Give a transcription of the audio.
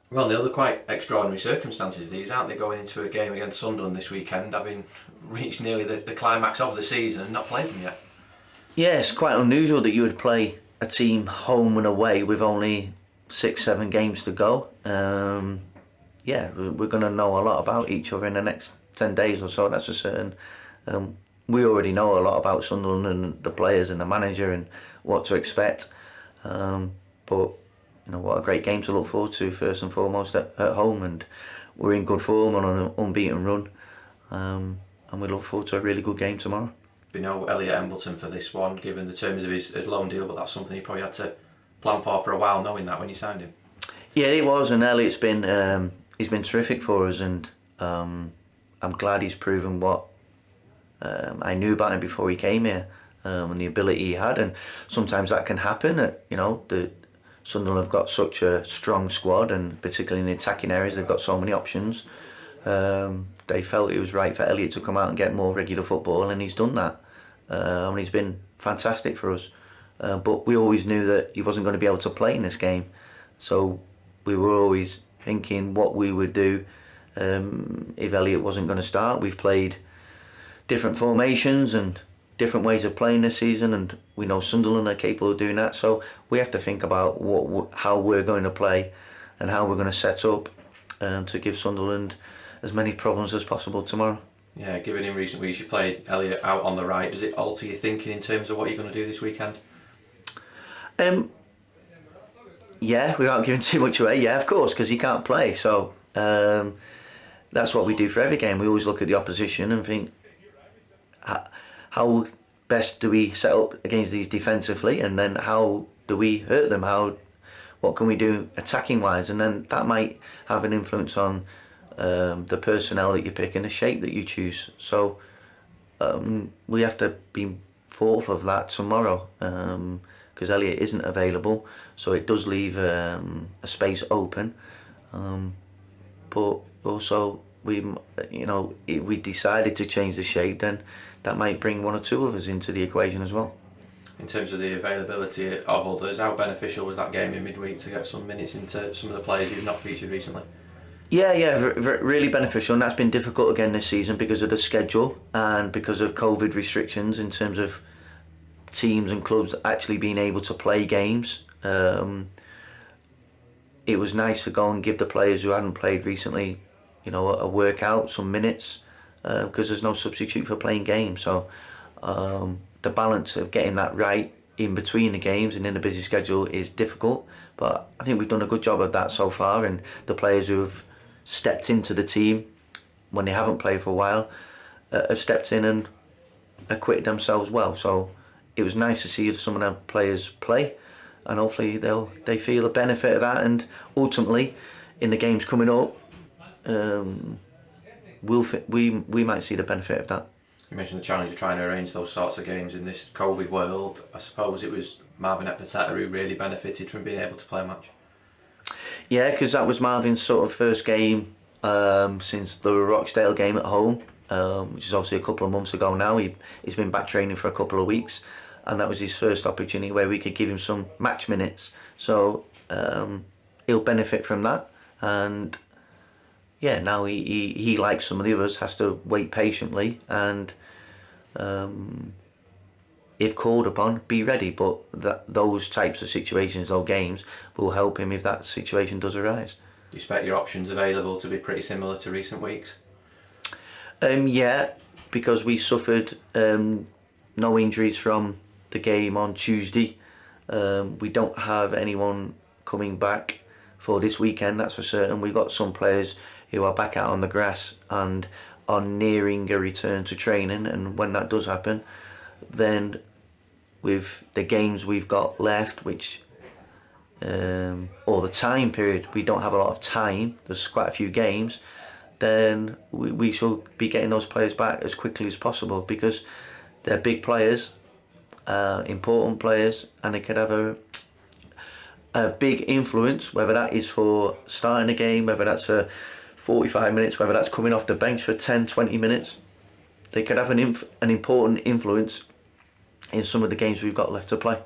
Well, the other quite extraordinary circumstances these, aren't they, going into a game against Sunderland this weekend, having reached nearly the climax of the season and not played them yet? Yeah, it's quite unusual that you would play a team home and away with only 6, 7 games to go. Yeah, we're going to know a lot about each other in the next 10 days or so, that's for certain. We already know a lot about Sunderland and the players and the manager and what to expect. But what a great game to look forward to first and foremost at home, and we're in good form on an unbeaten run, and we look forward to a really good game tomorrow. Be no Elliot Embleton for this one, given the terms of his loan deal, but that's something he probably had to plan for a while, knowing that when you signed him. Yeah, it was, and Elliot's been he's been terrific for us, and I'm glad he's proven what I knew about him before he came here, and the ability he had. And sometimes that can happen. The Sunderland have got such a strong squad, and particularly in the attacking areas, they've got so many options. They felt it was right for Elliot to come out and get more regular football, and he's done that. And he's been fantastic for us. But we always knew that he wasn't going to be able to play in this game, so we were always thinking what we would do if Elliot wasn't going to start. We've played different formations and different ways of playing this season, and we know Sunderland are capable of doing that, so we have to think about how we're going to play and how we're going to set up to give Sunderland as many problems as possible tomorrow. Yeah, given in recent weeks you played Elliot out on the right, does it alter your thinking in terms of what you're going to do this weekend? Yeah, without giving too much away, yeah, of course, because he can't play, so that's what we do for every game. We always look at the opposition and think, how best do we set up against these defensively, and then how do we hurt them? What can we do attacking wise? And then that might have an influence on the personnel that you pick and the shape that you choose. So we have to be thoughtful of that tomorrow, because Elliot isn't available, so it does leave a space open. But also, if we decided to change the shape, then that might bring one or two of us into the equation as well. In terms of the availability of others, how beneficial was that game in midweek to get some minutes into some of the players who've not featured recently? Yeah, really beneficial, and that's been difficult again this season because of the schedule and because of COVID restrictions in terms of teams and clubs actually being able to play games. It was nice to go and give the players who hadn't played recently, a workout, some minutes, because there's no substitute for playing games. So the balance of getting that right in between the games and in a busy schedule is difficult, but I think we've done a good job of that so far, and the players who have stepped into the team when they haven't played for a while have stepped in and acquitted themselves well. So it was nice to see some of them players play, and hopefully they feel the benefit of that, and ultimately in the games coming up we might see the benefit of that. You mentioned the challenge of trying to arrange those sorts of games in this COVID world. I suppose it was Marvin Ekpiteta who really benefited from being able to play a match. Yeah, because that was Marvin's sort of first game since the Rochdale game at home, which is obviously a couple of months ago now. He's been back training for a couple of weeks, and that was his first opportunity where we could give him some match minutes. So he'll benefit from that, and yeah, now he like some of the others, has to wait patiently and if called upon, be ready. But those types of situations or games will help him if that situation does arise. Do you expect your options available to be pretty similar to recent weeks? Yeah, because we suffered no injuries from the game on Tuesday. We don't have anyone coming back for this weekend, that's for certain. We've got some players who are back out on the grass and are nearing a return to training, and when that does happen, then with the games we've got left, which or the time period, we don't have a lot of time, there's quite a few games, then we shall be getting those players back as quickly as possible, because they're big players, important players, and they could have a big influence, whether that is for starting a game, whether that's for 45 minutes, whether that's coming off the bench for 10-20 minutes. They could have an important influence in some of the games we've got left to play.